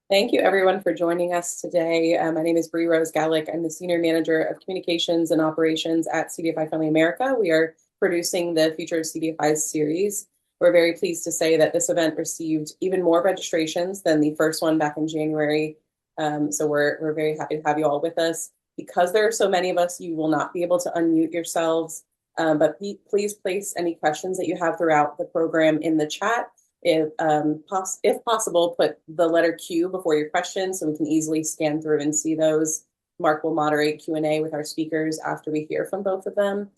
Thank you, everyone, for joining us today. My name is Bree Rose Gallick. I'm the Senior Manager of Communications and Operations at CDFI Friendly America. We are producing the Future of CDFIs series. We're very pleased to say that this event received even more registrations than the first one back in January. So we're very happy to have you all with us. Because there are so many of us, you will not be able to unmute yourselves, but please place any questions that you have throughout the program in the chat. If possible, put the letter Q before your question so we can easily scan through and see those. Mark will moderate Q&A with our speakers after we hear from both of them.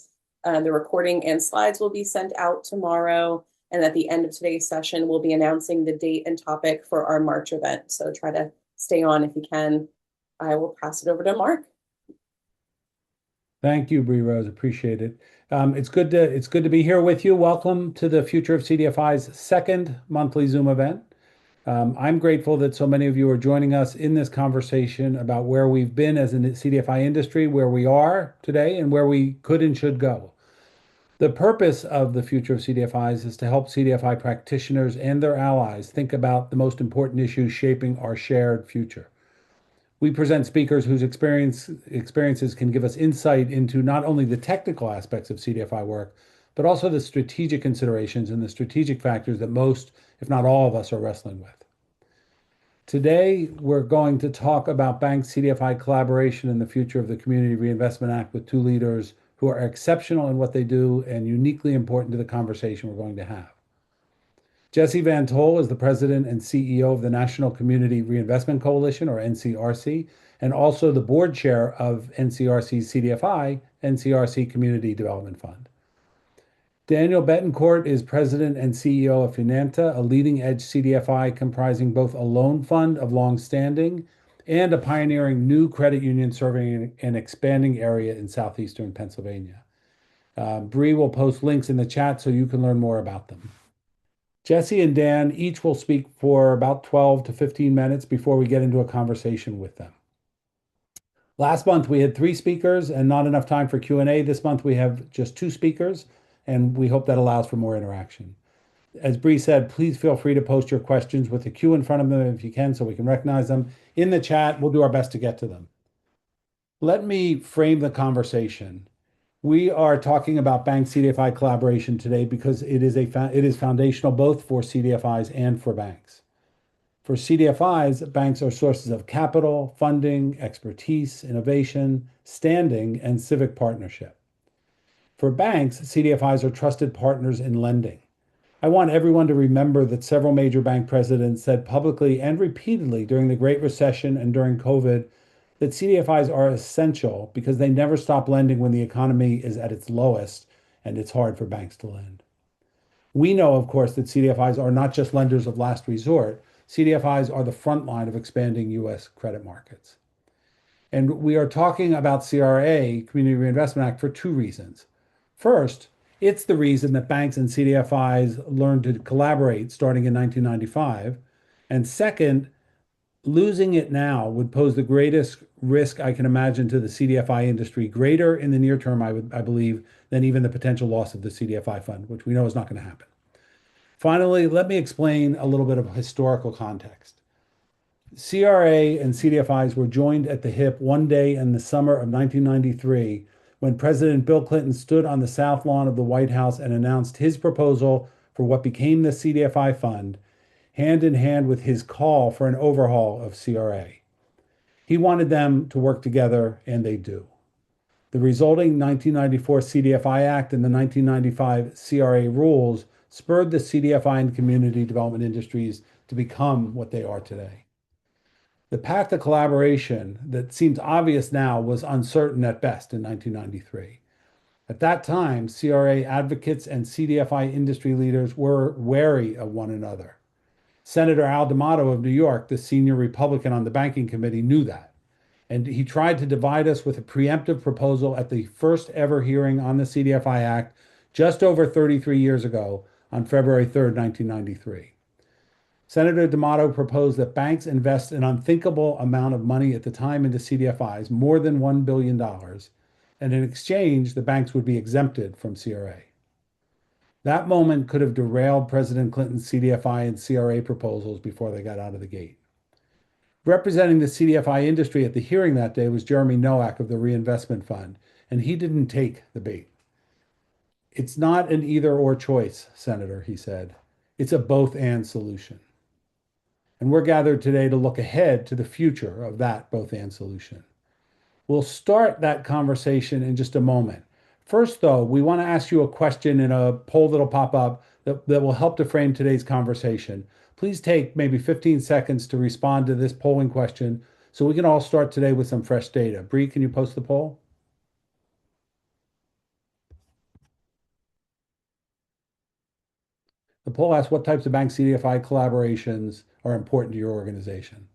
The recording and slides will be sent out tomorrow. And at the end of today's session, we'll be announcing the date and topic for our March event. So try to stay on if you can. I will pass it over to Mark. Thank you, Bree Rose. Appreciate it. It's good to be here with you. Welcome to the Future of CDFI's second monthly Zoom event. I'm grateful that so many of you are joining us in this conversation about where we've been as a CDFI industry, where we are today, and where we could and should go. The purpose of the Future of CDFIs is to help CDFI practitioners and their allies think about the most important issues shaping our shared future. We present speakers whose experiences can give us insight into not only the technical aspects of CDFI work, but also the strategic considerations and the strategic factors that most, if not all of us, are wrestling with. Today, we're going to talk about Bank-CDFI collaboration and the future of the Community Reinvestment Act with two leaders who are exceptional in what they do and uniquely important to the conversation we're going to have. Jesse Van Tol is the president and CEO of the National Community Reinvestment Coalition, or NCRC, and also the board chair of NCRC's CDFI, NCRC Community Development Fund. Daniel Betancourt is president and CEO of Finanta, a leading edge CDFI comprising both a loan fund of long-standing and a pioneering new credit union serving an expanding area in southeastern Pennsylvania. Bree will post links in the chat so you can learn more about them. Jesse and Dan each will speak for about 12 to 15 minutes before we get into a conversation with them. Last month, we had 3 speakers and not enough time for Q&A. This month, we have just 2 speakers, and we hope that allows for more interaction. As Bree said, please feel free to post your questions with the Q in front of them if you can so we can recognize them. In the chat, we'll do our best to get to them. Let me frame the conversation. We are talking about Bank-CDFI collaboration today because it is foundational both for CDFIs and for banks. For CDFIs, banks are sources of capital, funding, expertise, innovation, standing, and civic partnership. For banks, CDFIs are trusted partners in lending. I want everyone to remember that several major bank presidents said publicly and repeatedly during the Great Recession and during COVID that CDFIs are essential because they never stop lending when the economy is at its lowest and it's hard for banks to lend. We know, of course, that CDFIs are not just lenders of last resort. CDFIs are the front line of expanding U.S. credit markets. And we are talking about CRA, Community Reinvestment Act, for 2 reasons. First, it's the reason that banks and CDFIs learned to collaborate starting in 1995. And second, losing it now would pose the greatest risk I can imagine to the CDFI industry, greater in the near term, I believe, than even the potential loss of the CDFI fund, which we know is not going to happen. Finally, let me explain a little bit of historical context. CRA and CDFIs were joined at the hip one day in the summer of 1993 when President Bill Clinton stood on the south lawn of the White House and announced his proposal for what became the CDFI fund, hand in hand with his call for an overhaul of CRA. He wanted them to work together, and they do. The resulting 1994 CDFI Act and the 1995 CRA rules spurred the CDFI and community development industries to become what they are today. The path to collaboration that seems obvious now was uncertain at best in 1993. At that time, CRA advocates and CDFI industry leaders were wary of one another. Senator Al D'Amato of New York, the senior Republican on the Banking Committee, knew that. And he tried to divide us with a preemptive proposal at the first ever hearing on the CDFI Act just over 33 years ago on February 3rd, 1993. Senator D'Amato proposed that banks invest an unthinkable amount of money at the time into CDFIs, more than $1 billion, and in exchange, the banks would be exempted from CRA. That moment could have derailed President Clinton's CDFI and CRA proposals before they got out of the gate. Representing the CDFI industry at the hearing that day was Jeremy Nowak of the Reinvestment Fund, and he didn't take the bait. It's not an either or choice, Senator, he said. It's a both and solution. And we're gathered today to look ahead to the future of that both and solution. We'll start that conversation in just a moment. First, though, we want to ask you a question in a poll that'll pop up that will help to frame today's conversation. Please take maybe 15 seconds to respond to this polling question so we can all start today with some fresh data. Bree, can you post the poll? The poll asks what types of bank CDFI collaborations are important to your organization.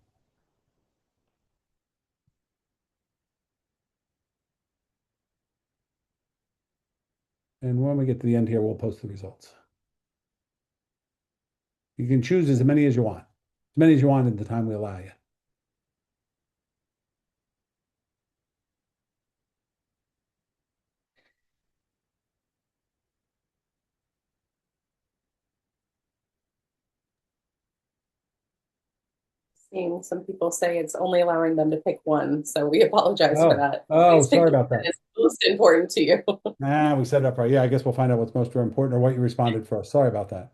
And when we get to the end here, we'll post the results. You can choose as many as you want, as many as you want in the time we allow you. Seeing some people say it's only allowing them to pick one, so we apologize for Oh, that. oh, Please pick sorry one about that that. is most important to you. We set it up right. Yeah, I guess we'll find out what's most important or what you responded first. Sorry about that.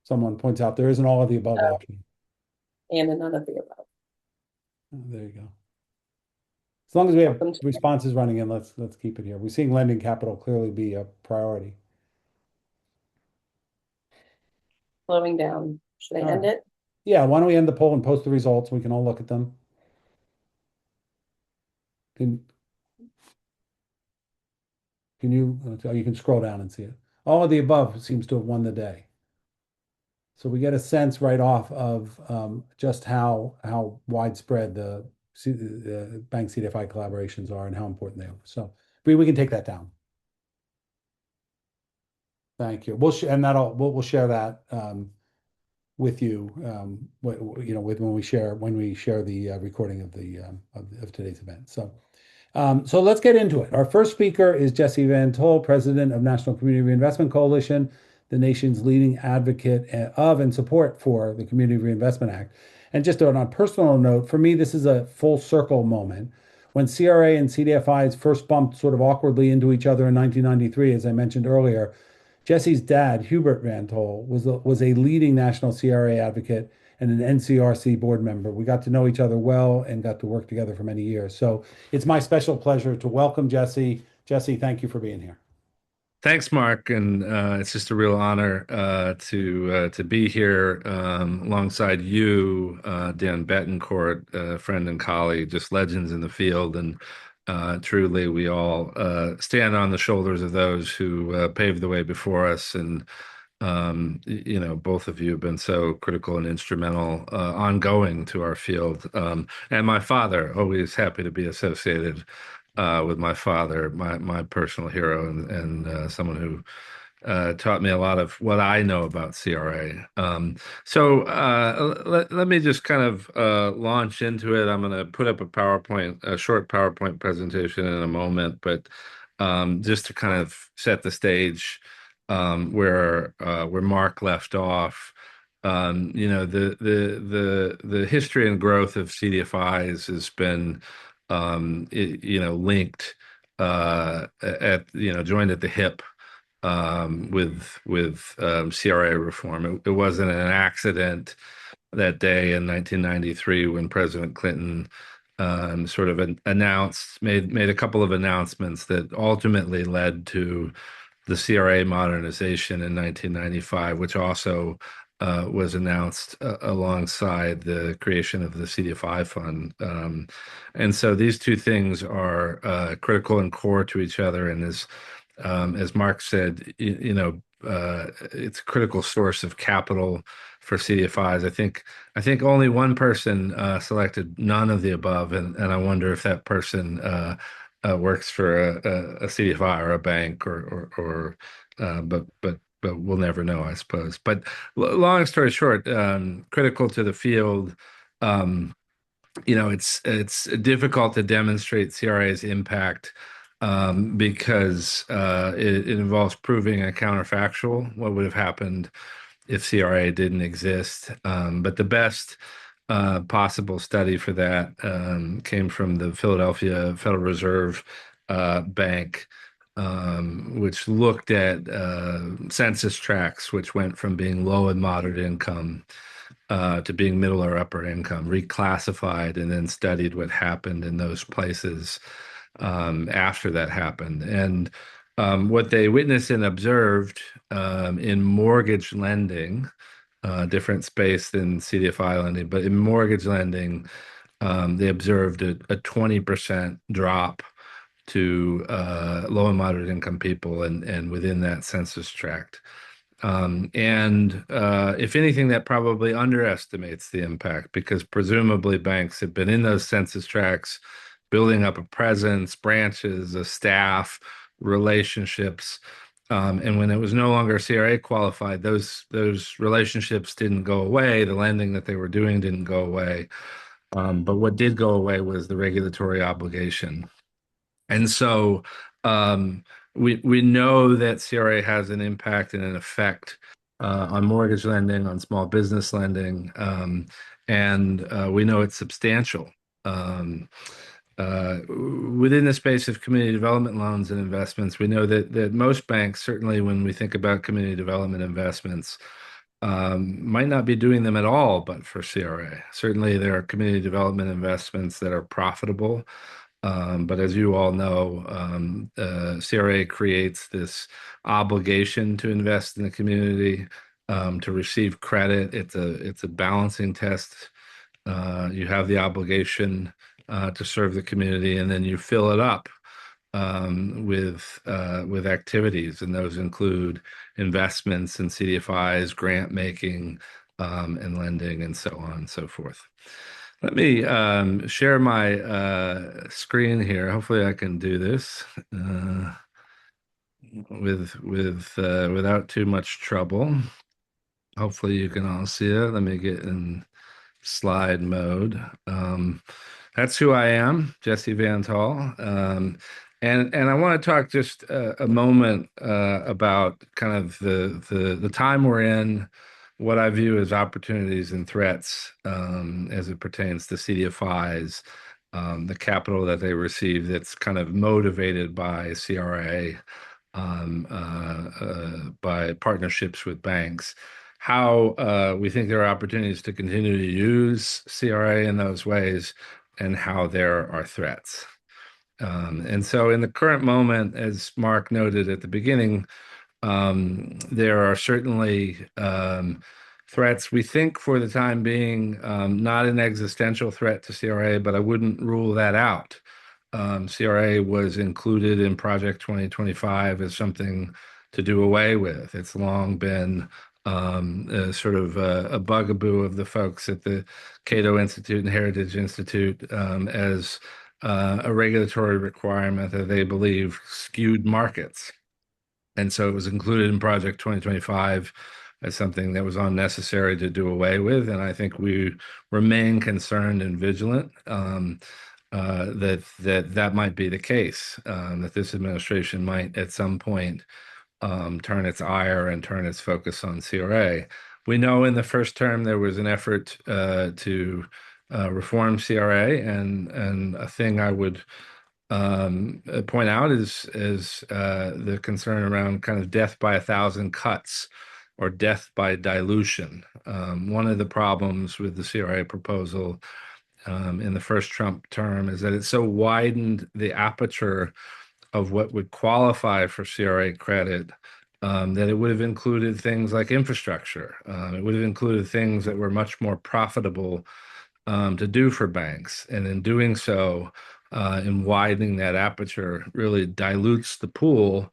Someone points out there isn't all of the above option. And none of the above. Oh, there you go. As long as we have Welcome to responses running in, let's keep it here. We're seeing lending capital clearly be a priority. slowing down. Should I All end right. it? Yeah, why don't we end the poll and post the results? We can all look at them. Can you can scroll down and see it. All of the above seems to have won the day. So we get a sense right off of just how widespread the bank CDFI collaborations are and how important they are. So we can take that down. Thank you. And we'll share that with you. When we share the recording of the of today's event. So let's get into it. Our first speaker is Jesse Van Tol, president of National Community Reinvestment Coalition, the nation's leading advocate of and support for the Community Reinvestment Act. And just on a personal note, for me, this is a full circle moment. When CRA and CDFIs first bumped sort of awkwardly into each other in 1993, as I mentioned earlier, Jesse's dad, Hubert Van Tol, was a leading national CRA advocate and an NCRC board member. We got to know each other well and got to work together for many years. So it's my special pleasure to welcome Jesse. Jesse, thank you for being here. Thanks, Mark, and it's just a real honor to be here alongside you, Dan Betancourt, friend and colleague, just legends in the field, and truly we all stand on the shoulders of those who paved the way before us, and both of you have been so critical and instrumental, ongoing to our field, and my father, always happy to be associated with my father, my personal hero, and someone who taught me a lot of what I know about CRA. Let me just kind of launch into it. I'm going to put up a short PowerPoint presentation in a moment, but just to kind of set the stage where Mark left off. The history and growth of CDFIs has been linked joined at the hip with CRA reform. It wasn't an accident that day in 1993 when President Clinton sort of made a couple of announcements that ultimately led to the CRA modernization in 1995, which also was announced alongside the creation of the CDFI fund. And so these two things are critical and core to each other. And as Mark said, it's a critical source of capital for CDFIs. I think only one person selected none of the above, and I wonder if that person works for a CDFI or a bank, but we'll never know, I suppose. But long story short, critical to the field. It's difficult to demonstrate CRA's impact because it involves proving a counterfactual, what would have happened if CRA didn't exist. But the best possible study for that came from the Philadelphia Federal Reserve Bank, which looked at census tracts, which went from being low and moderate income to being middle or upper income, reclassified, and then studied what happened in those places after that happened. And what they witnessed and observed in mortgage lending, different space than CDFI lending, but in mortgage lending, they observed a 20% drop to low and moderate income people and within that census tract. If anything, that probably underestimates the impact because presumably banks have been in those census tracts, building up a presence, branches, a staff, relationships. And when it was no longer CRA qualified, those relationships didn't go away. The lending that they were doing didn't go away. But what did go away was the regulatory obligation. And so we know that CRA has an impact and an effect on mortgage lending, on small business lending, and we know it's substantial. Within the space of community development loans and investments, we know that most banks, certainly when we think about community development investments, might not be doing them at all, but for CRA. Certainly, there are community development investments that are profitable. But as you all know, CRA creates this obligation to invest in the community, to receive credit. It's a balancing test. You have the obligation to serve the community, and then you fill it up with activities, and those include investments in CDFIs, grant making, and lending, and so on and so forth. Let me share my screen here. Hopefully, I can do this without too much trouble. Hopefully, you can all see it. Let me get in slide mode. That's who I am, Jesse Van Tol. And I want to talk just a moment about kind of the time we're in, what I view as opportunities and threats as it pertains to CDFIs, the capital that they receive that's kind of motivated by CRA, by partnerships with banks, how we think there are opportunities to continue to use CRA in those ways, and how there are threats. And so in the current moment, as Mark noted at the beginning, there are certainly threats. We think for the time being, not an existential threat to CRA, but I wouldn't rule that out. CRA was included in Project 2025 as something to do away with. It's long been sort of a bugaboo of the folks at the Cato Institute and Heritage Institute as a regulatory requirement that they believe skewed markets. And so it was included in Project 2025 as something that was unnecessary to do away with. And I think we remain concerned and vigilant that might be the case, that this administration might at some point turn its ire and turn its focus on CRA. We know in the first term there was an effort to reform CRA, and a thing I would point out is the concern around kind of death by 1,000 cuts or death by dilution. One of the problems with the CRA proposal in the first Trump term is that it so widened the aperture of what would qualify for CRA credit, that it would have included things like infrastructure. It would have included things that were much more profitable to do for banks. And in doing so, in widening that aperture, really dilutes the pool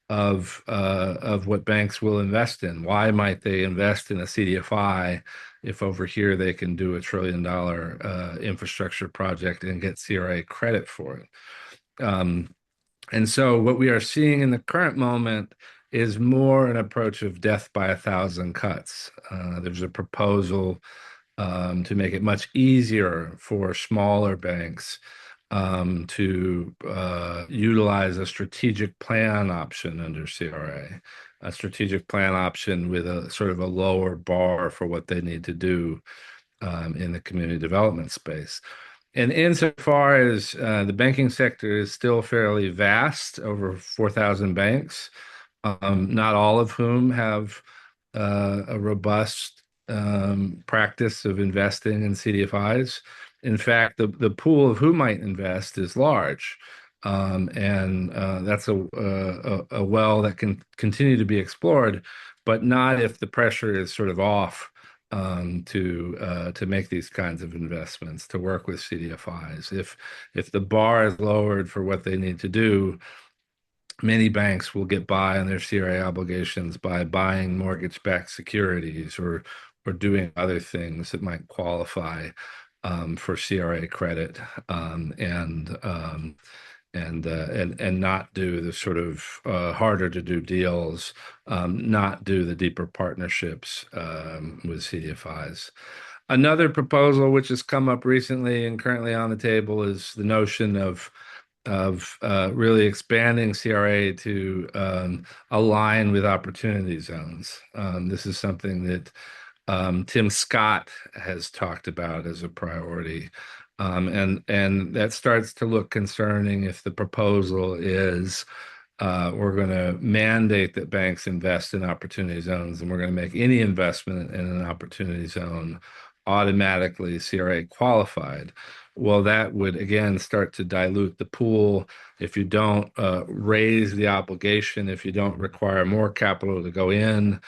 of what banks will invest in. Why might they invest in a CDFI if over here they can do $1 trillion infrastructure project and get CRA credit for it? And so what we are seeing in the current moment is more an approach of death by 1,000 cuts. There's a proposal to make it much easier for smaller banks to utilize a strategic plan option under CRA, a strategic plan option with a sort of a lower bar for what they need to do in the community development space. And insofar as the banking sector is still fairly vast, over 4,000 banks, not all of whom have a robust practice of investing in CDFIs. In fact, the pool of who might invest is large. And that's a well that can continue to be explored, but not if the pressure is sort of off to make these kinds of investments, to work with CDFIs. If the bar is lowered for what they need to do, many banks will get by on their CRA obligations by buying mortgage-backed securities or doing other things that might qualify for CRA credit, and not do the sort of harder to do deals, not do the deeper partnerships with CDFIs. Another proposal which has come up recently and currently on the table is the notion of really expanding CRA to align with opportunity zones. This is something that Tim Scott has talked about as a priority. And that starts to look concerning if the proposal is we're going to mandate that banks invest in opportunity zones, and we're going to make any investment in an opportunity zone automatically CRA qualified. Well, that would again start to dilute the pool. If you don't raise the obligation, if you don't require more capital to go in,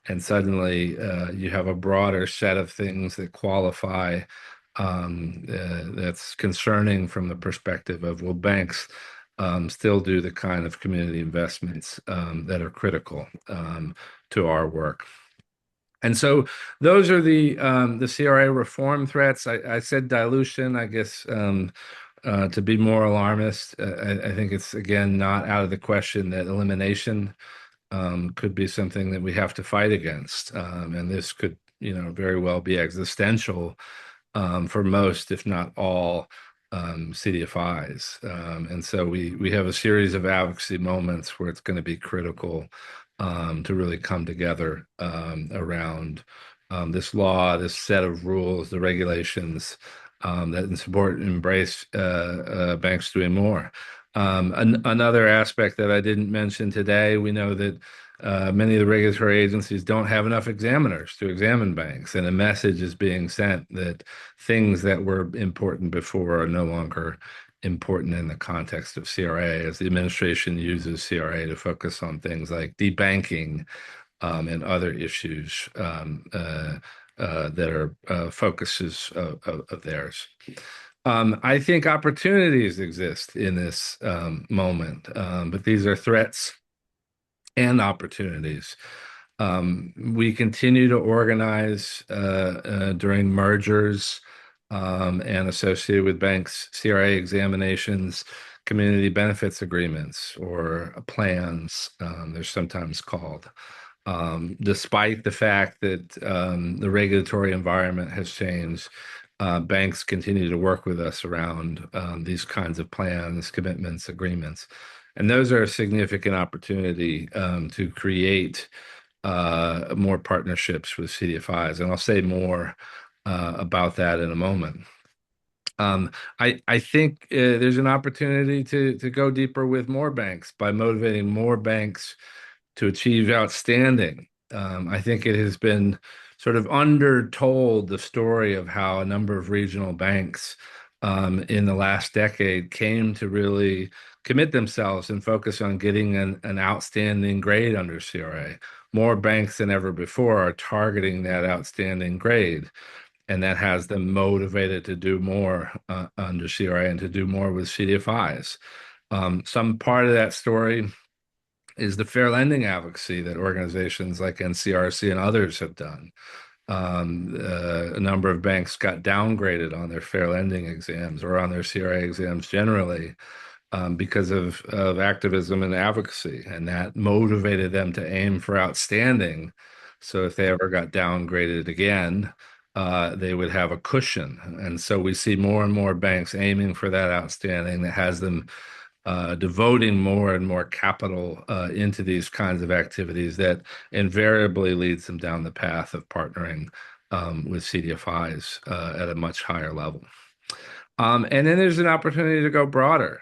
and suddenly you have a broader set of things that qualify, that's concerning from the perspective of, will banks still do the kind of community investments that are critical to our work? And so those are the CRA reform threats. I said dilution, I guess, to be more alarmist. I think it's, again, not out of the question that elimination could be something that we have to fight against. And this could, very well be existential for most, if not all, CDFIs. And so we have a series of advocacy moments where it's going to be critical to really come together around this law, this set of rules, the regulations that embrace banks doing more. Another aspect that I didn't mention today, we know that many of the regulatory agencies don't have enough examiners to examine banks, and a message is being sent that things that were important before are no longer important in the context of CRA, as the administration uses CRA to focus on things like debanking and other issues that are focuses of theirs. I think opportunities exist in this moment, but these are threats and opportunities. We continue to organize during mergers and associated with banks' CRA examinations, community benefits agreements, or plans, they're sometimes called. Despite the fact that the regulatory environment has changed, banks continue to work with us around these kinds of plans, commitments, agreements. And those are a significant opportunity to create more partnerships with CDFIs. And I'll say more about that in a moment. I think there's an opportunity to go deeper with more banks by motivating more banks to achieve outstanding. I think it has been sort of undertold, the story of how a number of regional banks in the last decade came to really commit themselves and focus on getting an outstanding grade under CRA. More banks than ever before are targeting that outstanding grade, and that has them motivated to do more under CRA and to do more with CDFIs. Some part of that story is the fair lending advocacy that organizations like NCRC and others have done. A number of banks got downgraded on their fair lending exams or on their CRA exams generally because of activism and advocacy, and that motivated them to aim for outstanding. So if they ever got downgraded again, they would have a cushion. And so we see more and more banks aiming for that outstanding that has them devoting more and more capital into these kinds of activities that invariably leads them down the path of partnering with CDFIs at a much higher level. And then there's an opportunity to go broader.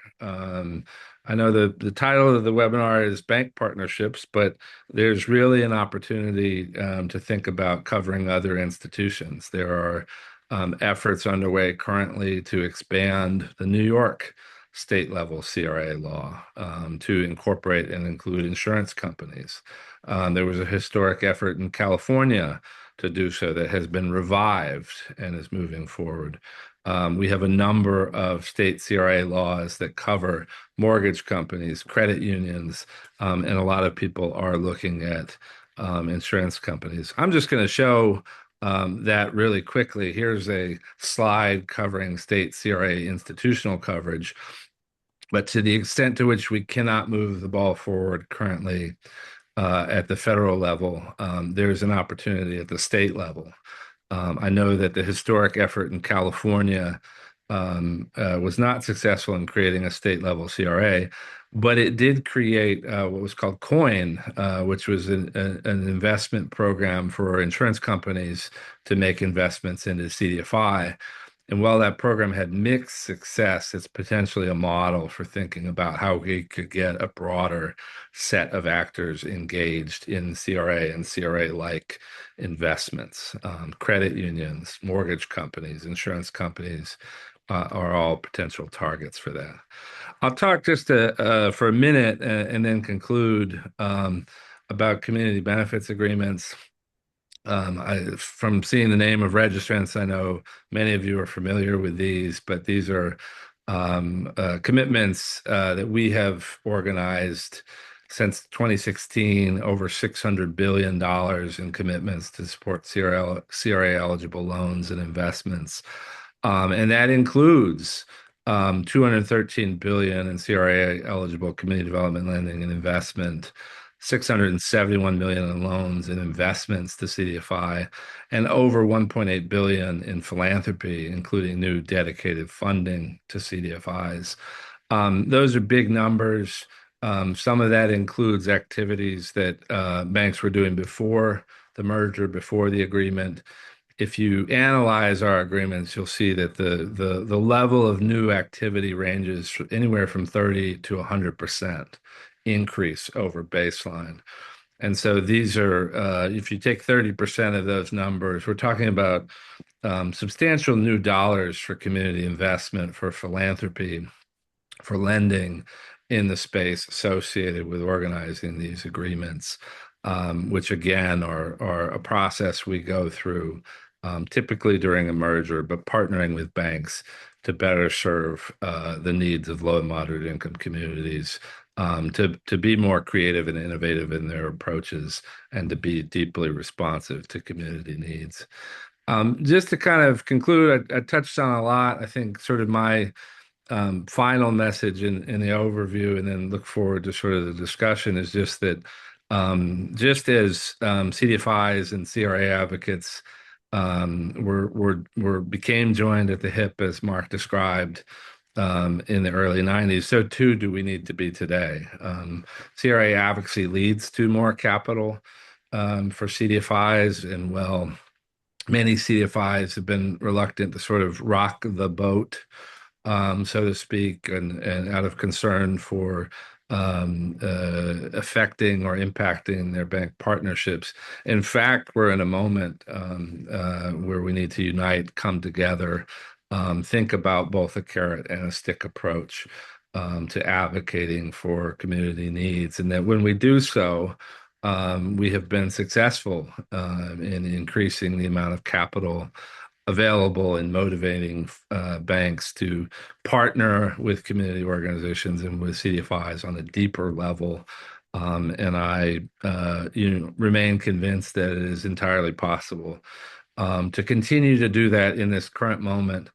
I know the title of the webinar is Bank Partnerships, but there's really an opportunity to think about covering other institutions. There are efforts underway currently to expand the New York state level CRA law to incorporate and include insurance companies. There was a historic effort in California to do so that has been revived and is moving forward. We have a number of state CRA laws that cover mortgage companies, credit unions, and a lot of people are looking at insurance companies. I'm just going to show that really quickly. Here's a slide covering state CRA institutional coverage. But to the extent to which we cannot move the ball forward currently at the federal level, there's an opportunity at the state level. I know that the historic effort in California was not successful in creating a state level CRA, but it did create what was called COIN, which was an investment program for insurance companies to make investments into CDFI. And while that program had mixed success, it's potentially a model for thinking about how we could get a broader set of actors engaged in CRA and CRA-like investments. Credit unions, mortgage companies, insurance companies are all potential targets for that. I'll talk just for a minute and then conclude about community benefits agreements. From seeing the name of registrants, I know many of you are familiar with these, but these are commitments that we have organized since 2016, over $600 billion in commitments to support CRA eligible loans and investments. And that includes $213 billion in CRA eligible community development lending and investment, $671 million in loans and investments to CDFI, and over $1.8 billion in philanthropy, including new dedicated funding to CDFIs. Those are big numbers. Some of that includes activities that banks were doing before the merger, before the agreement. If you analyze our agreements, you'll see that the level of new activity ranges anywhere from 30 to 100% increase over baseline. And so these are, if you take 30% of those numbers, we're talking about substantial new dollars for community investment, for philanthropy, for lending in the space associated with organizing these agreements, which again are a process we go through typically during a merger, but partnering with banks to better serve the needs of low and moderate income communities, to be more creative and innovative in their approaches, and to be deeply responsive to community needs. Just to kind of conclude, I touched on a lot. I think sort of my final message in the overview, and then look forward to sort of the discussion, is just that just as CDFIs and CRA advocates became joined at the hip, as Mark described, in the early 90s, so too do we need to be today. CRA advocacy leads to more capital for CDFIs, and well, many CDFIs have been reluctant to sort of rock the boat, so to speak, and out of concern for affecting or impacting their bank partnerships. In fact, we're in a moment where we need to unite, come together, think about both a carrot and a stick approach to advocating for community needs. And that when we do so, we have been successful in increasing the amount of capital available and motivating banks to partner with community organizations and with CDFIs on a deeper level. And I remain convinced that it is entirely possible to continue to do that in this current moment,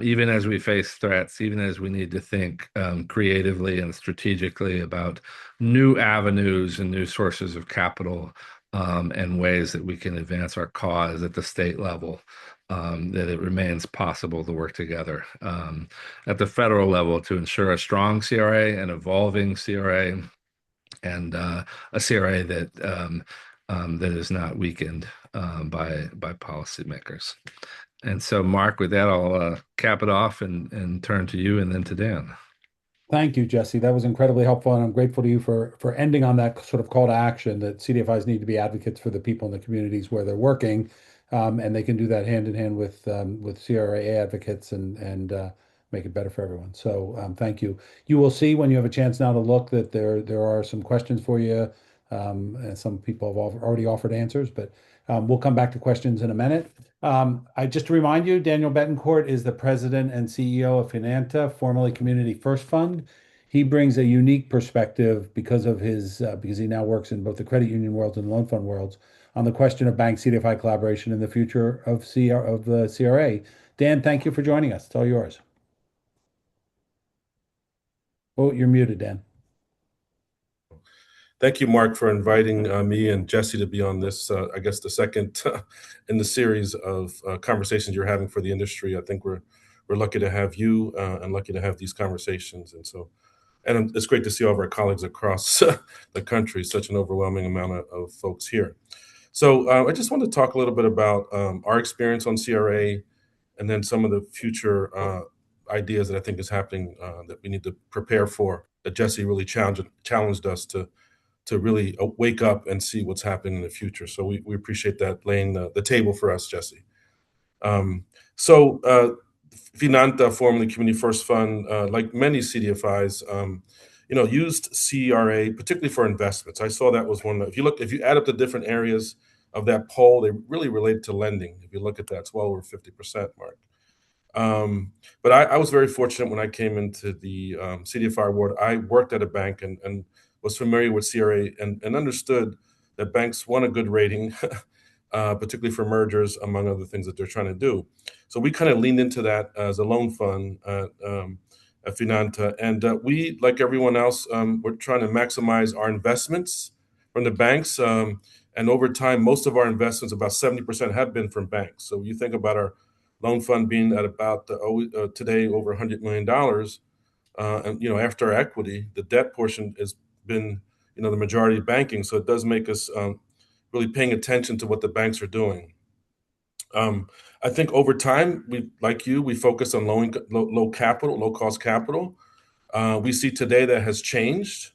even as we face threats, even as we need to think creatively and strategically about new avenues and new sources of capital and ways that we can advance our cause at the state level, that it remains possible to work together at the federal level to ensure a strong CRA, an evolving CRA, and a CRA that is not weakened by policymakers. And so, Mark, with that, I'll cap it off and turn to you and then to Dan. Thank you, Jesse. That was incredibly helpful, and I'm grateful to you for ending on that sort of call to action that CDFIs need to be advocates for the people in the communities where they're working, and they can do that hand in hand with CRA advocates and make it better for everyone. So thank you. You will see when you have a chance now to look that there are some questions for you, and some people have already offered answers, but we'll come back to questions in a minute. Just to remind you, Daniel Betancourt is the president and CEO of Finanta, formerly Community First Fund. He brings a unique perspective because he now works in both the credit union world and loan fund worlds on the question of bank-CDFI collaboration and the future of the CRA. Dan, thank you for joining us. It's all yours. Oh, you're muted, Dan. Thank you, Mark, for inviting me and Jesse to be on this, I guess, the second in the series of conversations you're having for the industry. I think we're lucky to have you and lucky to have these conversations. And it's great to see all of our colleagues across the country, such an overwhelming amount of folks here. So I just want to talk a little bit about our experience on CRA and then some of the future ideas that I think is happening that we need to prepare for, that Jesse really challenged us to really wake up and see what's happening in the future. So we appreciate that laying the table for us, Jesse. Finanta, formerly Community First Fund, like many CDFIs, used CRA particularly for investments. I saw that was one. If you add up the different areas of that poll, they really relate to lending. If you look at that, it's well over 50%, Mark. But I was very fortunate when I came into the CDFI world. I worked at a bank and was familiar with CRA and understood that banks want a good rating, particularly for mergers, among other things that they're trying to do. So we kind of leaned into that as a loan fund at Finanta. And we, like everyone else, we're trying to maximize our investments from the banks. And over time, most of our investments, about 70%, have been from banks. So you think about our loan fund being at about today over $100 million. And after our equity, the debt portion has been the majority of banking. So it does make us really paying attention to what the banks are doing. I think over time, we focus on low cost capital. We see today that has changed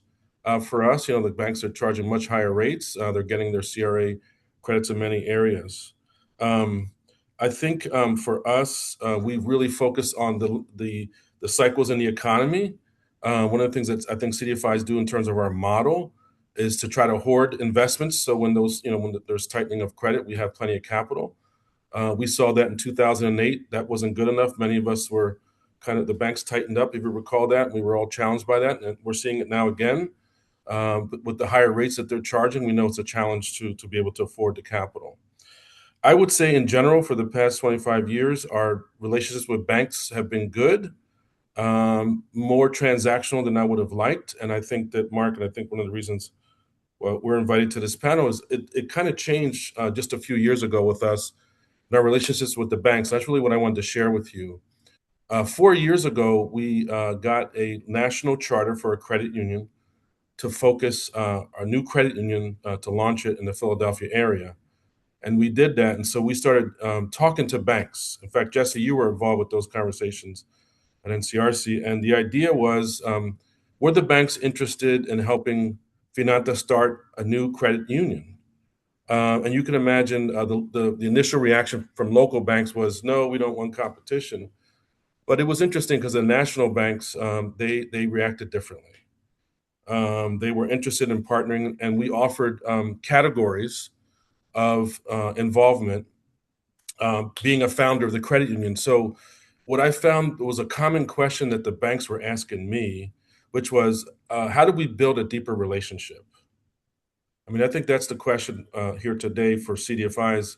for us. The banks are charging much higher rates. They're getting their CRA credits in many areas. I think for us, we really focus on the cycles in the economy. One of the things that I think CDFIs do in terms of our model is to try to hoard investments. So when there's tightening of credit, we have plenty of capital. We saw that in 2008. That wasn't good enough. Many of us were the banks tightened up, if you recall that. We were all challenged by that. And we're seeing it now again. But with the higher rates that they're charging, we know it's a challenge to be able to afford the capital. I would say in general, for the past 25 years, our relationships with banks have been good. More transactional than I would have liked. And I think that, Mark, and I think one of the reasons we're invited to this panel is it kind of changed just a few years ago with us and our relationships with the banks. That's really what I wanted to share with you. 4 years ago, we got a national charter for a credit union to focus our new credit union to launch it in the Philadelphia area. And we did that. And so we started talking to banks. In fact, Jesse, you were involved with those conversations at NCRC. And the idea was, were the banks interested in helping Finanta start a new credit union? And you can imagine the initial reaction from local banks was, no, we don't want competition. But it was interesting because the national banks, they reacted differently. They were interested in partnering, and we offered categories of involvement, being a founder of the credit union. So what I found was a common question that the banks were asking me, which was, how do we build a deeper relationship? I mean, I think that's the question here today for CDFIs.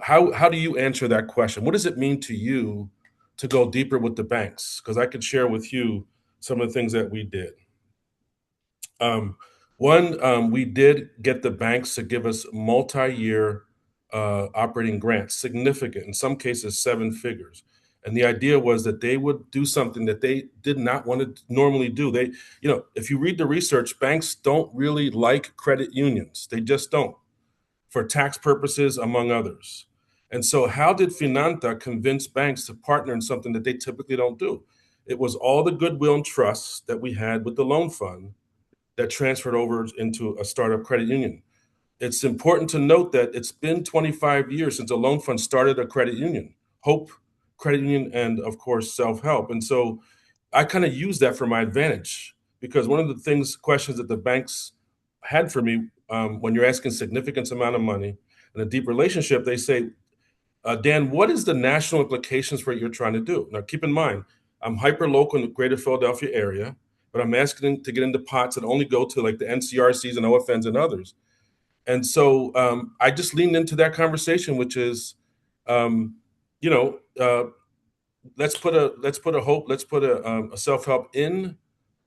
How do you answer that question? What does it mean to you to go deeper with the banks? Because I could share with you some of the things that we did. One, we did get the banks to give us multi-year operating grants, significant, in some cases, seven figures. And the idea was that they would do something that they did not want to normally do. If you read the research, banks don't really like credit unions. They just don't, for tax purposes, among others. And so, how did Finanta convince banks to partner in something that they typically don't do? It was all the goodwill and trust that we had with the loan fund that transferred over into a startup credit union. It's important to note that it's been 25 years since a loan fund started a credit union, Hope Credit Union, and of course, Self Help. And so I kind of use that for my advantage because one of the questions that the banks had for me when you're asking significant amount of money and a deep relationship, they say, Dan, what is the national implications for what you're trying to do? Now, keep in mind, I'm hyper local in the greater Philadelphia area, but I'm asking to get into pots that only go to like the NCRCs and OFNs and others. And so I just leaned into that conversation, which is, um, you know, uh, let's put a self help in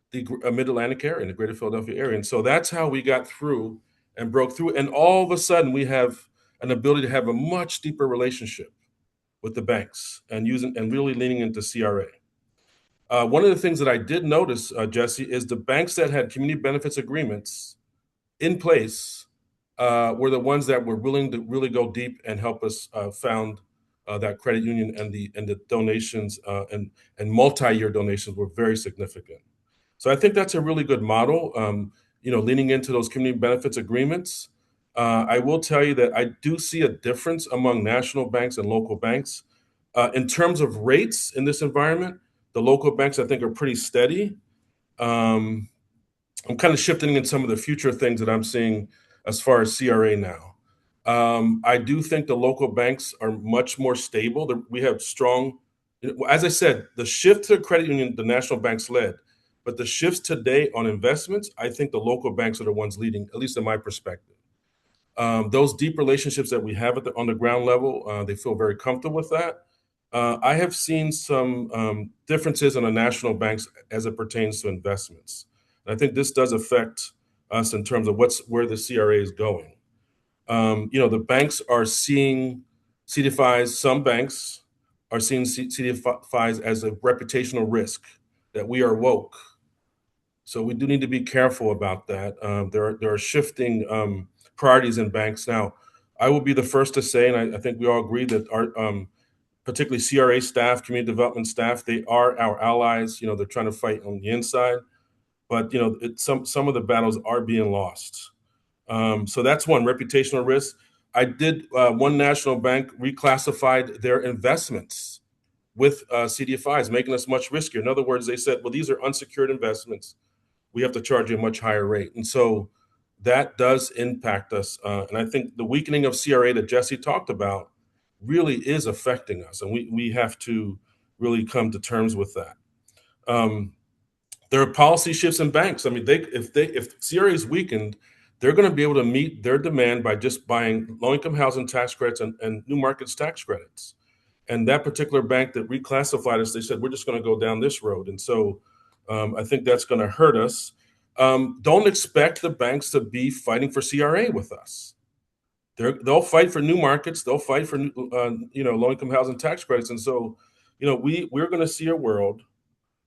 the Mid Atlantic area, in the Greater Philadelphia area, and so that's how we got through and broke through. And all of a sudden, we have an ability to have a much deeper relationship with the banks and really leaning into CRA. One of the things that I did notice, Jesse, is the banks that had community benefits agreements in place were the ones that were willing to really go deep and help us found that credit union, and the donations and multi-year donations were very significant. So I think that's a really good model. Leaning into those community benefits agreements. I will tell you that I do see a difference among national banks and local banks. In terms of rates in this environment, the local banks I think are pretty steady. Um, I'm kind of shifting in some of the future things that I'm seeing as far as CRA now. I do think the local banks are much more stable. We have strong, as I said, the shift to credit union, the national banks led, but the shifts today on investments, I think the local banks are the ones leading, at least in my perspective. Those deep relationships that we have on the ground level, they feel very comfortable with that. I have seen some differences in the national banks as it pertains to investments. And I think this does affect us in terms of where the CRA is going. The banks are seeing CDFIs, some banks are seeing CDFIs as a reputational risk, that we are woke. So we do need to be careful about that. There are shifting priorities in banks. Now, I will be the first to say, and I think we all agree that our particularly CRA staff, community development staff, they are our allies. They're trying to fight on the inside, but some of the battles are being lost. So that's one, reputational risk. I did one national bank reclassified their investments with CDFIs, making us much riskier. In other words, they said, well, these are unsecured investments. We have to charge you a much higher rate. And so that does impact us. And I think the weakening of CRA that Jesse talked about really is affecting us. And we have to really come to terms with that. There are policy shifts in banks. I mean, if CRA is weakened, they're going to be able to meet their demand by just buying low-income housing tax credits and new markets tax credits. And that particular bank that reclassified us, they said, we're just going to go down this road. And so I think that's going to hurt us. Don't expect the banks to be fighting for CRA with us. They'll fight for new markets. They'll fight for low-income housing tax credits. And so, we're going to see a world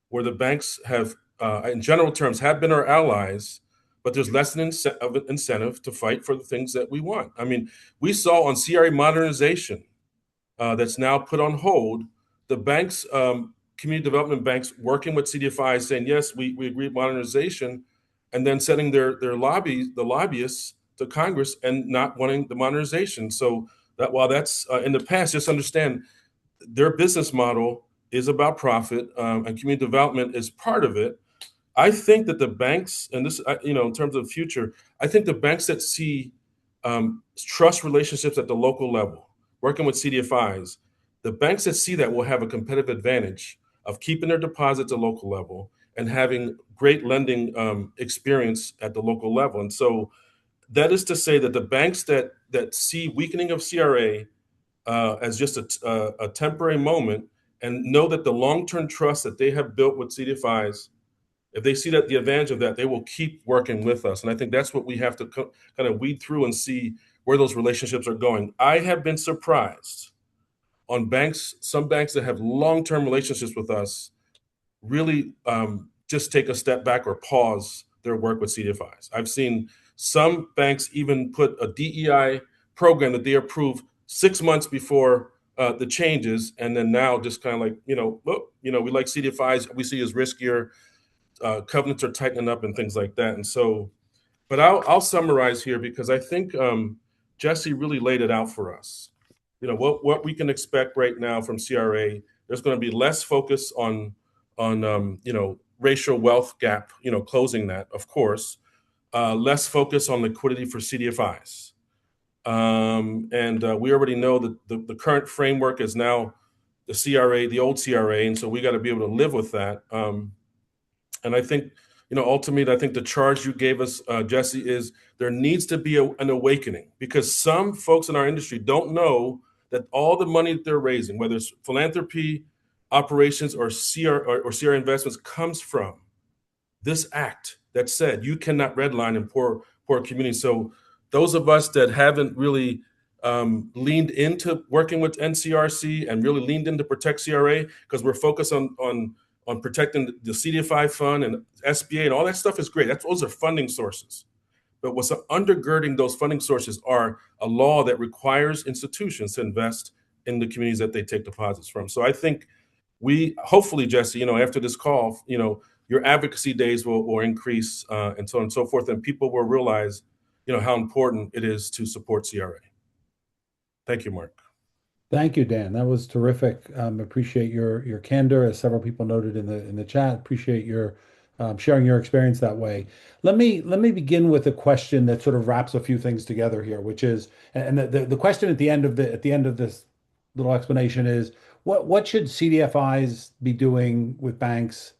where the banks have, in general terms, have been our allies, but there's less of an incentive to fight for the things that we want. I mean, we saw on CRA modernization that's now put on hold, the banks, community development banks, working with CDFIs saying, yes, we agree with modernization, and then sending the lobbyists to Congress and not wanting the modernization. So that while that's in the past, just understand their business model is about profit, and community development is part of it. I think that the banks, and this, in terms of the future, I think the banks that see trust relationships at the local level, working with CDFIs, the banks that see that will have a competitive advantage of keeping their deposits at the local level and having great lending experience at the local level. And so that is to say that the banks that see weakening of CRA as just a temporary moment and know that the long-term trust that they have built with CDFIs if they see that the advantage of that, they will keep working with us. And I think that's what we have to kind of weed through and see where those relationships are going. I have been surprised on banks, some banks that have long-term relationships with us, really just take a step back or pause their work with CDFIs. I've seen some banks even put a DEI program that they approve 6 months before the changes, and then now just kind of like, we like CDFIs, we see as riskier, covenants are tightening up and things like that. And so, but I'll summarize here because I think Jesse really laid it out for us. What we can expect right now from CRA. There's going to be less focus on racial wealth gap, closing that, of course, less focus on liquidity for CDFIs. And we already know that the current framework is now the CRA, the old CRA. And so we got to be able to live with that. And I think, ultimately, I think the charge you gave us, Jesse, is there needs to be an awakening, because some folks in our industry don't know that all the money that they're raising, whether it's philanthropy, operations, or CRA investments, comes from this act that said you cannot redline in poor communities. So those of us that haven't really leaned into working with NCRC and really leaned into protect CRA, because we're focused on protecting the CDFI fund and SBA and all that stuff is great. Those are funding sources. But what's undergirding those funding sources are a law that requires institutions to invest in the communities that they take deposits from. So I think hopefully, Jesse, after this call, your advocacy days will increase and so on and so forth, and people will realize, how important it is to support CRA. Thank you, Mark. Thank you, Dan. That was terrific. Appreciate your candor, as several people noted in the chat. Appreciate your sharing your experience that way. Let me begin with a question that sort of wraps a few things together here, which is, and the question at the end of this little explanation is, what should CDFIs be doing with banks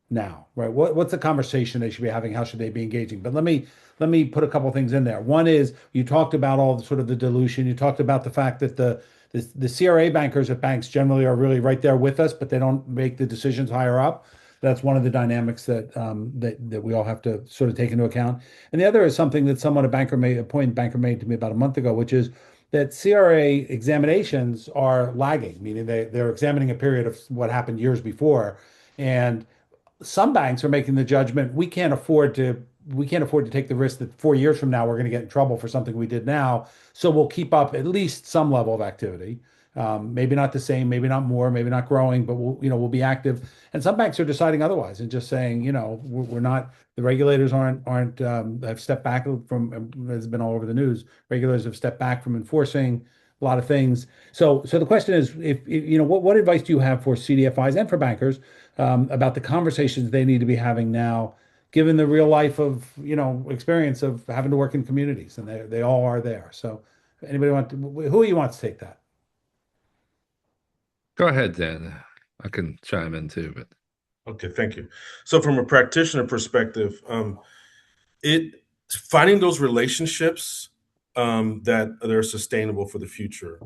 now, right? What's the conversation they should be having? How should they be engaging? But let me put a couple of things in there. One is, you talked about all the sort of the dilution. You talked about the fact that the CRA bankers at banks generally are really right there with us, but they don't make the decisions higher up. That's one of the dynamics that we all have to sort of take into account. And the other is something that a banker made to me about a month ago, which is that CRA examinations are lagging, meaning they're examining a period of what happened years before. And some banks are making the judgment, we can't afford to take the risk that 4 years from now we're going to get in trouble for something we did now. So we'll keep up at least some level of activity. Maybe not the same, maybe not more, maybe not growing, but we'll be active. And some banks are deciding otherwise and just saying, we're not. The regulators have stepped back from. It's been all over the news. Regulators have stepped back from enforcing a lot of things. So the question is, if what advice do you have for CDFIs and for bankers about the conversations they need to be having now, given the real life of experience of having to work in communities, and they all are there. So who you wants to take that? Go ahead, Dan. I can chime in too, but okay, thank you. So from a practitioner perspective, finding those relationships that are sustainable for the future.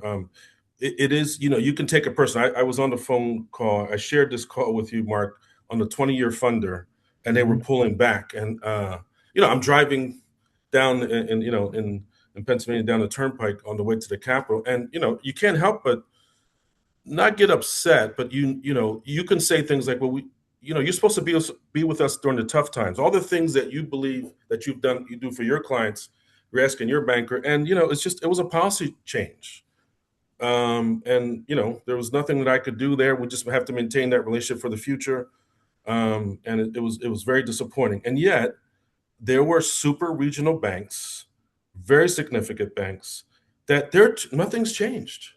It is, you can take a person. I was on the phone call. I shared this call with you, Mark, on the 20-year funder, and they were pulling back. And I'm driving down in Pennsylvania down the turnpike on the way to the Capitol, and you can't help but not get upset, but you can say things like, well, you're supposed to be with us during the tough times. All the things that you believe that you do for your clients, you're asking your banker, and it was a policy change. And there was nothing that I could do there. We just have to maintain that relationship for the future. And it was very disappointing. And yet there were super regional banks, very significant banks, that nothing's changed.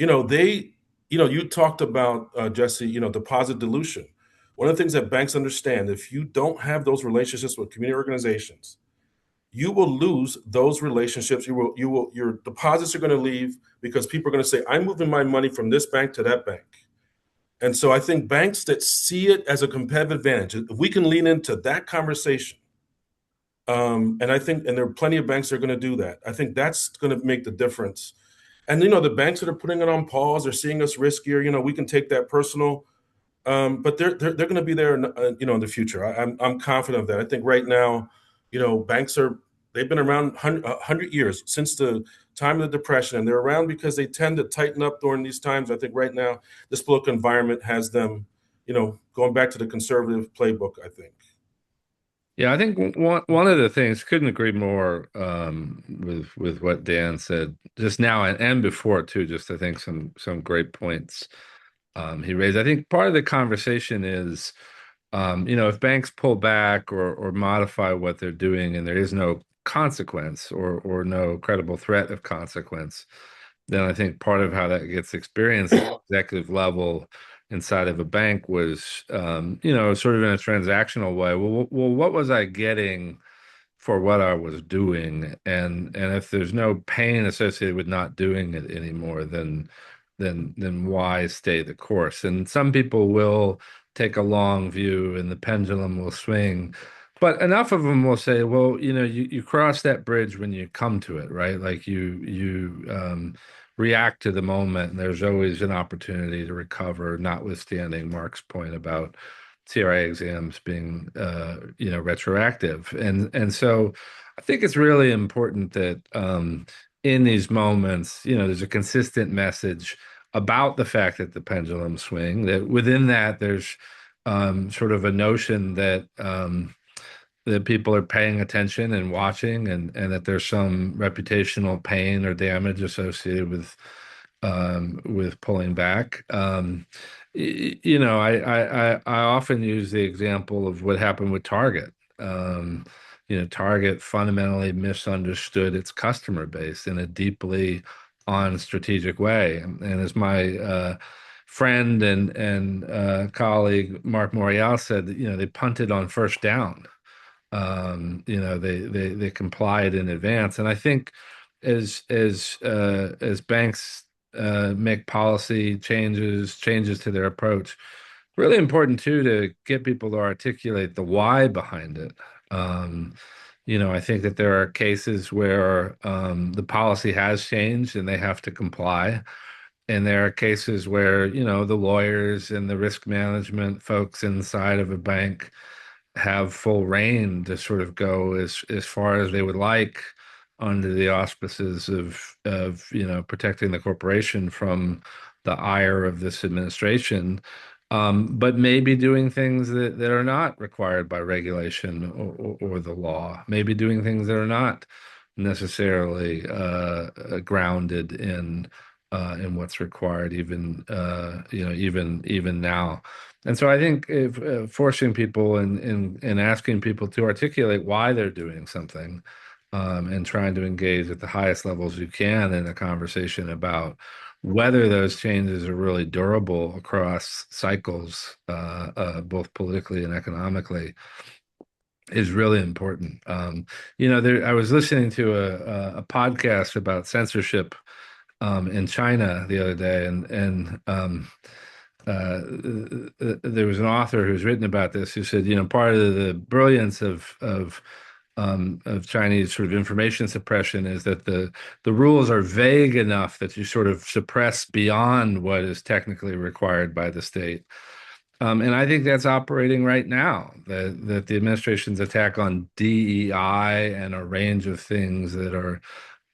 You talked about, Jesse, deposit dilution. One of the things that banks understand, if you don't have those relationships with community organizations, you will lose those relationships. Your deposits are going to leave because people are going to say, I'm moving my money from this bank to that bank. And so I think banks that see it as a competitive advantage, if we can lean into that conversation, and there are plenty of banks that are going to do that. I think that's going to make the difference. And the banks that are putting it on pause or seeing us riskier, we can take that personal. But they're going to be there, in the future. I'm confident of that. I think right now, banks they've been around 100 years since the time of the Depression, and they're around because they tend to tighten up during these times. I think right now this political environment has them, going back to the conservative playbook, I think. Yeah, I think one of the things, couldn't agree more with what Dan said just now and before too. Just I think some great points he raised. I think part of the conversation is, if banks pull back or modify what they're doing, and there is no consequence or no credible threat of consequence, then I think part of how that gets experienced at the executive level inside of a bank was, sort of in a transactional way. Well, what was I getting for what I was doing? And if there's no pain associated with not doing it anymore, then why stay the course? And some people will take a long view, and the pendulum will swing. But enough of them will say, well, you cross that bridge when you come to it, right? Like you react to the moment, and there's always an opportunity to recover, notwithstanding Mark's point about CRA exams being, retroactive. And so I think it's really important that in these moments, there's a consistent message about the fact that the pendulum swing, that within that there's sort of a notion that people are paying attention and watching, and that there's some reputational pain or damage associated with pulling back. I often use the example of what happened with Target. Target fundamentally misunderstood its customer base in a deeply unstrategic way. And as my friend and colleague Mark Morial said, that they punted on first down. They complied in advance, and I think as banks make policy changes to their approach, really important too to get people to articulate the why behind it. I think that there are cases where the policy has changed and they have to comply. And there are cases where, the lawyers and the risk management folks inside of a bank have full reign to sort of go as far as they would like under the auspices of protecting the corporation from the ire of this administration, but maybe doing things that are not required by regulation or the law, maybe doing things that are not necessarily grounded in what's required, even now. And so I think if forcing people and asking people to articulate why they're doing something, and trying to engage at the highest levels you can in a conversation about whether those changes are really durable across cycles, both politically and economically, is really important. I was listening to a podcast about censorship in China the other day, and there was an author who's written about this who said, part of the brilliance of Chinese sort of information suppression is that the rules are vague enough that you sort of suppress beyond what is technically required by the state. And I think that's operating right now, that the administration's attack on DEI and a range of things that are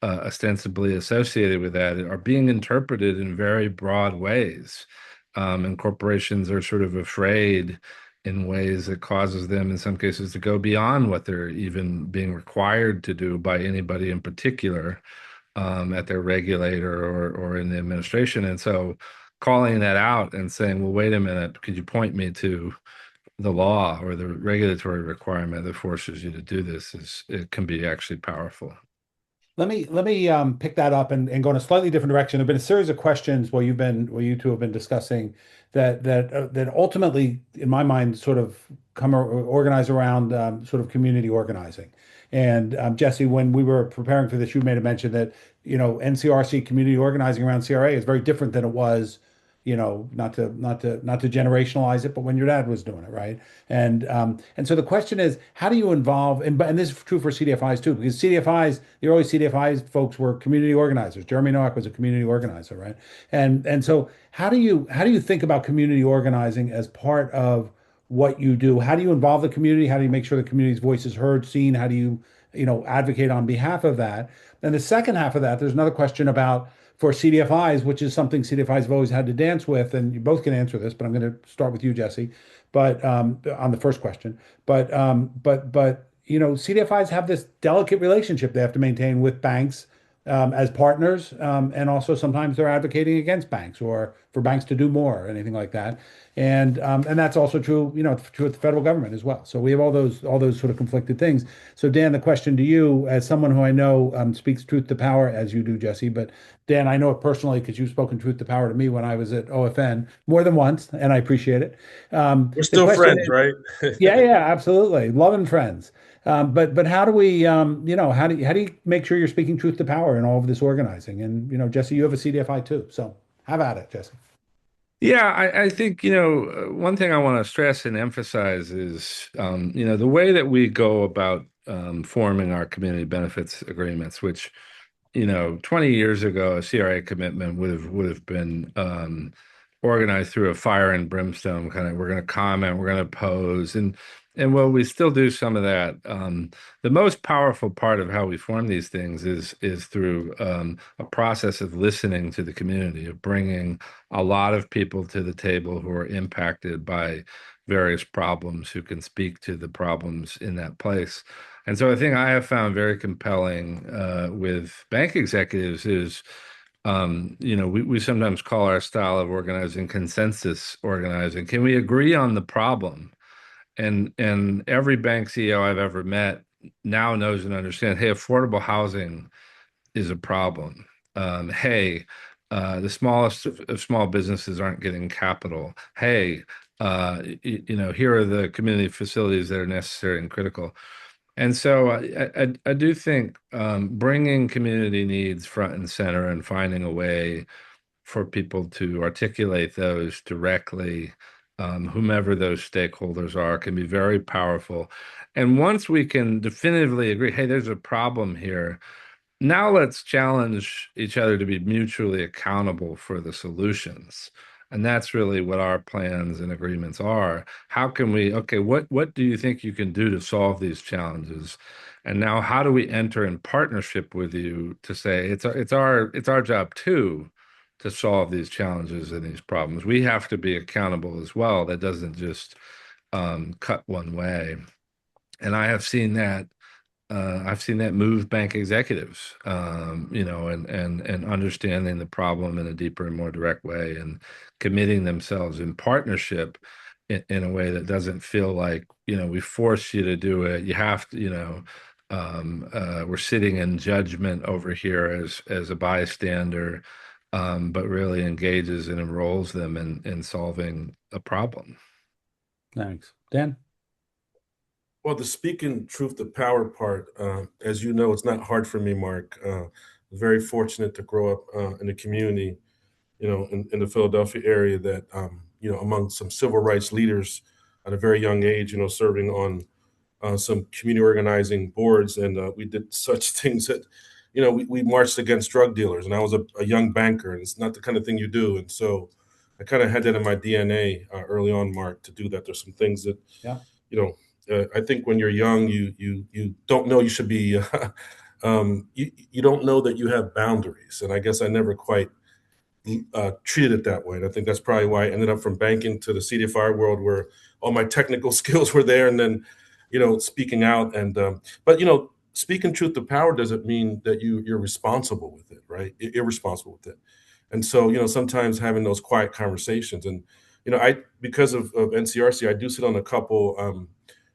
ostensibly associated with that are being interpreted in very broad ways. And corporations are sort of afraid in ways that causes them, in some cases, to go beyond what they're even being required to do by anybody in particular, at their regulator or in the administration. And so calling that out and saying, well, wait a minute, could you point me to the law or the regulatory requirement that forces you to do this, it can be actually powerful. Let me pick that up and go in a slightly different direction. There've been a series of questions while you two have been discussing that ultimately, in my mind, sort of organize around sort of community organizing. And Jesse, when we were preparing for this, you made a mention that NCRC community organizing around CRA is very different than it was not to generationalize it, but when your dad was doing it, right? And so the question is, how do you involve, and this is true for CDFIs too, because CDFIs, the early CDFIs folks were community organizers. Jeremy Nowak was a community organizer, right? And so how do you think about community organizing as part of what you do? How do you involve the community? How do you make sure the community's voice is heard, seen? How do you, advocate on behalf of that? And the second half of that, there's another question about for CDFIs, which is something CDFIs have always had to dance with, and you both can answer this, but I'm going to start with you, Jesse. But on the first question, but CDFIs have this delicate relationship they have to maintain with banks as partners, and also sometimes they're advocating against banks or for banks to do more or anything like that. And that's also true, true with the federal government as well. So we have all those sort of conflicted things. So Dan, the question to you, as someone who I know speaks truth to power, as you do, Jesse, but Dan, I know it personally because you've spoken truth to power to me when I was at OFN more than once, and I appreciate it. We're still friends, right? Yeah, absolutely, loving friends. But how do we, how do you make sure you're speaking truth to power in all of this organizing? And Jesse, you have a CDFI too, so have at it, Jesse. Yeah, I think, one thing I want to stress and emphasize is, the way that we go about forming our community benefits agreements, which, 20 years ago, a CRA commitment would have been organized through a fire and brimstone kind of, we're going to comment, we're going to oppose, and well, we still do some of that. The most powerful part of how we form these things is through a process of listening to the community, of bringing a lot of people to the table who are impacted by various problems, who can speak to the problems in that place. And so I think I have found very compelling with bank executives is, we sometimes call our style of organizing consensus organizing. Can we agree on the problem? And every bank CEO I've ever met now knows and understands, hey, affordable housing is a problem. Hey, the smallest of small businesses aren't getting capital. Hey, here are the community facilities that are necessary and critical. And so I do think bringing community needs front and center and finding a way for people to articulate those directly, whomever those stakeholders are, can be very powerful. And once we can definitively agree, hey, there's a problem here, now let's challenge each other to be mutually accountable for the solutions. And that's really what our plans and agreements are. How can we, okay, what do you think you can do to solve these challenges? And now how do we enter in partnership with you to say it's our job too to solve these challenges and these problems. We have to be accountable as well. That doesn't just cut one way. And I have seen that. I've seen that move bank executives, and understanding the problem in a deeper and more direct way, and committing themselves in partnership in a way that doesn't feel like we force you to do it. You have to, we're sitting in judgment over here as a bystander. But really engages and enrolls them in solving a problem. Thanks. Dan? Well, the speaking truth to power part, as you know, it's not hard for me, Mark. Very fortunate to grow up in the community, in the Philadelphia area that, among some civil rights leaders at a very young age, serving on some community organizing boards. And we did such things that, we marched against drug dealers, and I was a young banker, and it's not the kind of thing you do. And so I kind of had that in my DNA early on, Mark, to do that. There's some things that, yeah. I think when you're young, you don't know you should be, you don't know that you have boundaries. And I guess I never quite treated it that way. And I think that's probably why I ended up from banking to the CDFI world, where all my technical skills were there. And then, speaking out but speaking truth to power doesn't mean that you're responsible with it, right? You're responsible with it. And so, sometimes having those quiet conversations and, because of NCRC, I do sit on a couple,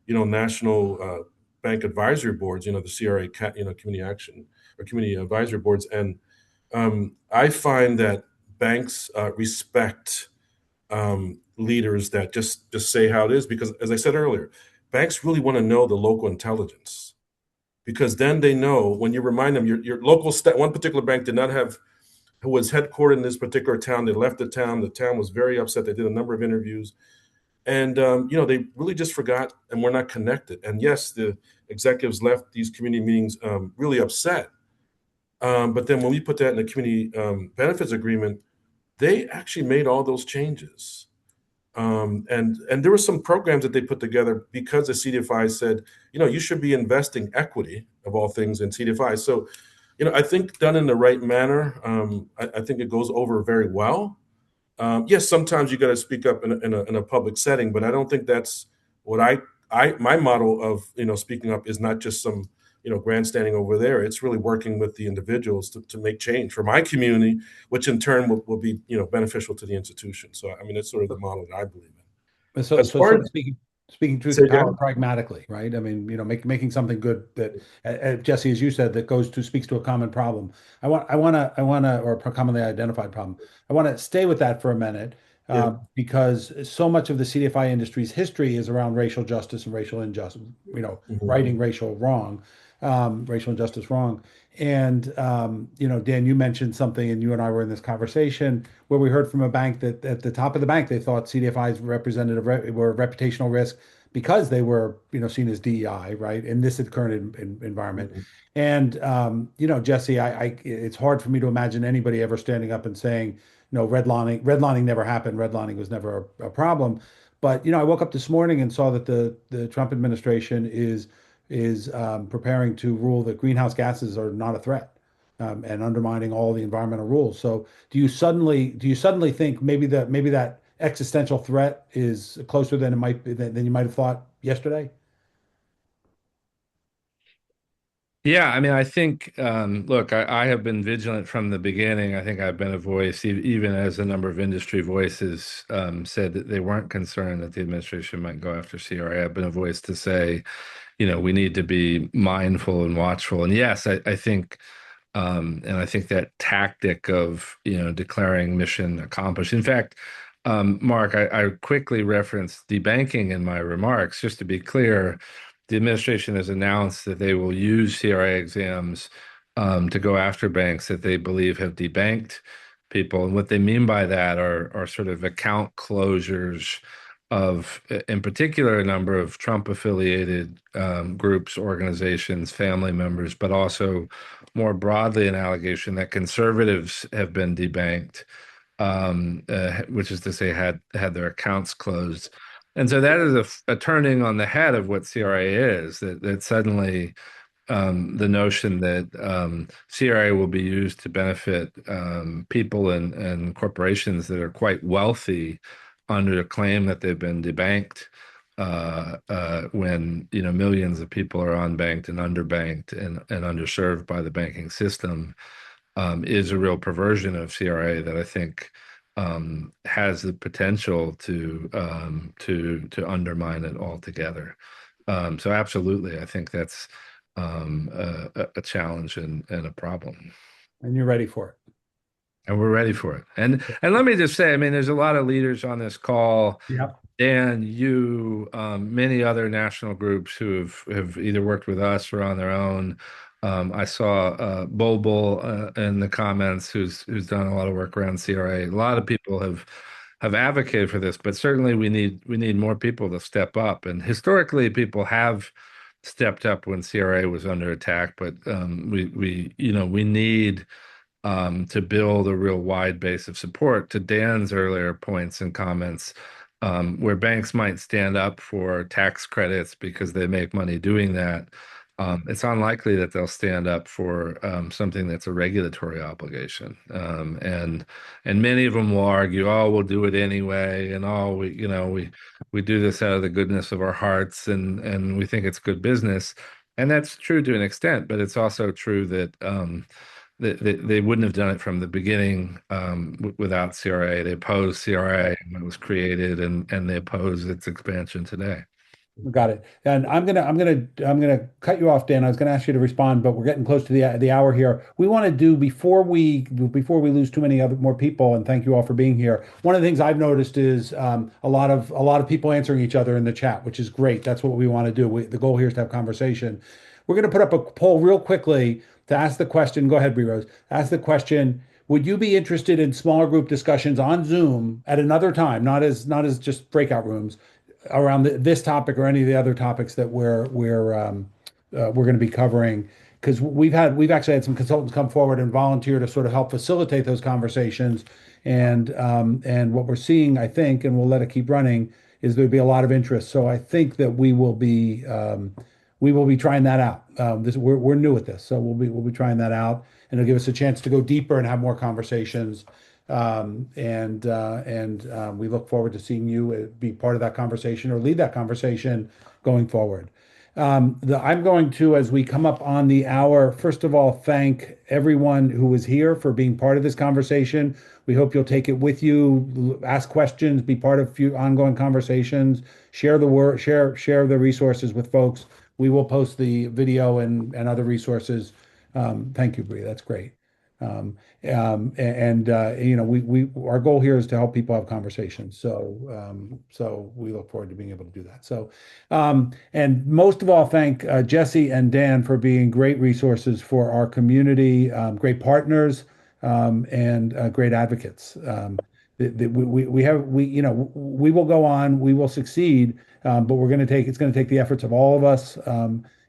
national bank advisory boards, the CRA, community action or community advisory boards. And I find that banks respect leaders that just say how it is, because as I said earlier, banks really want to know the local intelligence, because then they know when you remind them your local one particular bank did not have who was headquartered in this particular town. They left the town. The town was very upset. They did a number of interviews. And, they really just forgot and were not connected. And yes, the executives left these community meetings really upset. But then when we put that in the community benefits agreement, they actually made all those changes. And there were some programs that they put together because the CDFI said, you should be investing equity of all things in CDFI. So, I think done in the right manner, I think it goes over very well. Yes, sometimes you got to speak up in a public setting, but I don't think that's what my model of speaking up is not just some grandstanding over there. It's really working with the individuals to make change for my community, which in turn will be beneficial to the institution. So I mean, it's sort of the model that I believe in. So, As so far sort as of speaking truth say to power again, pragmatically, right? I mean, making something good that, Jesse, as you said, that speaks to a common problem. Or a commonly identified problem. I want to stay with that for a minute, yeah, because so much of the CDFI industry's history is around racial justice and racial injustice, mhm, righting racial injustice wrong. And, Dan, you mentioned something, and you and I were in this conversation where we heard from a bank that at the top of the bank, they thought CDFIs were a reputational risk because they were, seen as DEI, right, in this current environment. mhm. And, Jesse, it's hard for me to imagine anybody ever standing up and saying, no, redlining never happened. Redlining was never a problem. But, I woke up this morning and saw that the Trump administration is preparing to rule that greenhouse gases are not a threat, and undermining all the environmental rules. So do you suddenly think maybe that existential threat is closer than it might be than you might have thought yesterday? Yeah, I mean, I think, look, I have been vigilant from the beginning. I think I've been a voice, even as a number of industry voices said that they weren't concerned that the administration might go after CRA. I've been a voice to say, we need to be mindful and watchful. And yes, I think, and I think that tactic of, declaring mission accomplished. In fact, Mark, I quickly referenced debanking in my remarks. Just to be clear, the administration has announced that they will use CRA exams to go after banks that they believe have debanked people. And what they mean by that are sort of account closures of, in particular, a number of Trump-affiliated groups, organizations, family members, but also more broadly an allegation that conservatives have been debanked, which is to say had their accounts closed. And so that is a turning on the head of what CRA is, that suddenly the notion that CRA will be used to benefit people and corporations that are quite wealthy under the claim that they've been debanked, when millions of people are unbanked and underbanked and underserved by the banking system, is a real perversion of CRA that I think has the potential to undermine it altogether. So absolutely, I think that's a challenge and a problem. And you're ready for it. And we're ready for it. And let me just say, I mean, there's a lot of leaders on this call. Yeah. Dan, you, many other national groups who have either worked with us or on their own. I saw Bulbul in the comments, who's done a lot of work around CRA. A lot of people have advocated for this, but certainly we need more people to step up. And historically, people have stepped up when CRA was under attack, but we need to build a real wide base of support. To Dan's earlier points and comments, where banks might stand up for tax credits because they make money doing that, it's unlikely that they'll stand up for something that's a regulatory obligation. And many of them will argue, "Oh, we'll do it anyway," and "Oh, we do this out of the goodness of our hearts, and we think it's good business." And that's true to an extent, but it's also true that they wouldn't have done it from the beginning without CRA. They opposed CRA when it was created, and they oppose its expansion today. Got it. And I'm gonna cut you off, Dan. I was gonna ask you to respond, but we're getting close to the hour here. We want to do before we lose too many more people. And thank you all for being here. One of the things I've noticed is a lot of people answering each other in the chat, which is great. That's what we want to do. The goal here is to have conversation. We're going to put up a poll real quickly to ask the question. Go ahead, Bree Rose. Ask the question: would you be interested in smaller group discussions on Zoom at another time, not as just breakout rooms around this topic or any of the other topics that we're going to be covering? Because we've actually had some consultants come forward and volunteer to sort of help facilitate those conversations. And what we're seeing, I think, and we'll let it keep running, is there'd be a lot of interest. So I think that we will be trying that out. We're new at this, so we'll be trying that out, and it'll give us a chance to go deeper and have more conversations. And we look forward to seeing you be part of that conversation or lead that conversation going forward. I'm going to, as we come up on the hour, first of all, thank everyone who was here for being part of this conversation. We hope you'll take it with you, ask questions, be part of ongoing conversations, share the resources with folks. We will post the video and other resources. Thank you, Bree. That's great. Our goal here is to help people have conversations. So we look forward to being able to do that. So, and most of all, thank Jesse and Dan for being great resources for our community, great partners, and great advocates. We will go on, we will succeed, but it's going to take the efforts of all of us,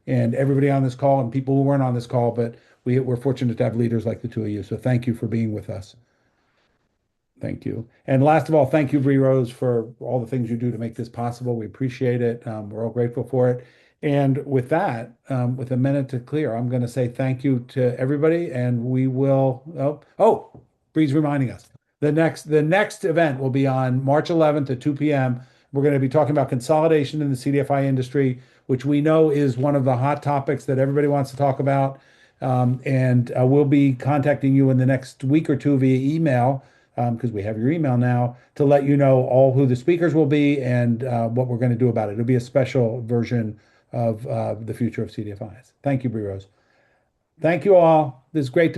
and everybody on this call and people who weren't on this call, but we're fortunate to have leaders like the two of you. So thank you for being with us. Thank you. And last of all, thank you, Bree Rose, for all the things you do to make this possible. We appreciate it. We're all grateful for it. And with that, with a minute to clear, I'm going to say thank you to everybody, and we will. Bree's reminding us the next event will be on March 11th at 2 p.m. We're going to be talking about consolidation in the CDFI industry, which we know is one of the hot topics that everybody wants to talk about. And we'll be contacting you in the next week or two via email, because we have your email now, to let you know all who the speakers will be and what we're going to do about it. It'll be a special version of the future of CDFIs. Thank you, Bree Rose. Thank you all. This is great to